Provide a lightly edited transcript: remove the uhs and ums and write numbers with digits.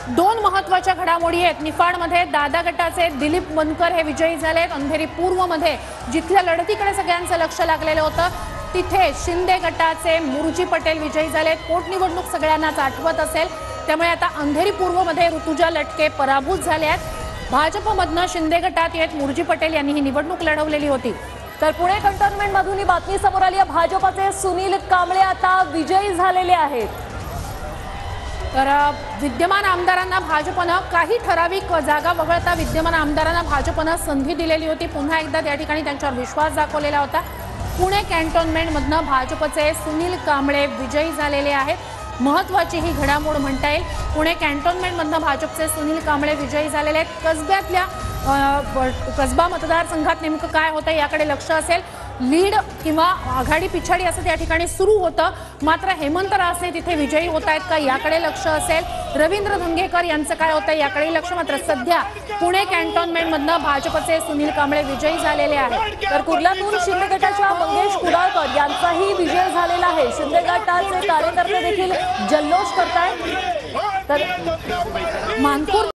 दोन महत्त्वाच्या घडामोडी आहेत। निफाडमध्ये दादा गटाचे दिलीप वनकर हे विजयी झालेत। अंधेरी पूर्वमध्ये जिथल्या लढतीकडे सगळ्यांचं लक्ष लागलेलं होतं तिथे शिंदे गटाचे मुरजी पटेल विजयी झालेत। पोटनिवडणूक सगळ्यांनाच आठवत असेल, त्यामुळे आता अंधेरी पूर्वमध्ये ऋतुजा लटके पराभूत झाले आहेत। भाजपमधनं शिंदे गटात येत मुरजी पटेल यांनी ही निवडणूक लढवलेली होती। तर पुणे कंटोन्मेंट मधून ही बातमी समोर आली आहे, भाजपचे सुनील कांबळे आता विजयी झालेले आहेत। तर विद्यमान आमदारांना भाजपनं काही ठराविक जागा वगळता विद्यमान आमदारांना भाजपनं संधी दिलेली होती। पुन्हा एकदा त्या ठिकाणी त्यांच्यावर विश्वास दाखवलेला होता। पुणे कॅन्टोन्मेंट मधनं भाजपचे सुनील कांबळे विजयी झालेले आहेत। महत्त्वाची ही घडामोड म्हणता येईल। पुणे कॅन्टोन्मेंट मधनं भाजपचे सुनील कांबळे विजयी झालेले आहेत। कसब्यातल्या कसबा मतदारसंघात नेमकं काय होतं याकडे लक्ष असेल। लीड किंवा आघाडी पिछाडी असं त्या ठिकाणी सुरू होतं, मात्र हेमंत रासने तिथे विजयी होत आहेत का याकडे लक्ष असेल। रवींद्र धंगेकर यांचं काय होतं याकडे लक्ष। मात्र सध्या पुणे कॅन्टोन्मेंट मधनं भाजपचे सुनील कांबळे विजयी झालेले आहेत। तर कुर्लातून शिंदे गटाच्या मंगेश कुडाळकर यांचाही विजय झालेला आहे। शिंदे गटाचे कार्यकर्ते देखील जल्लोष करतायत। तर मानपूर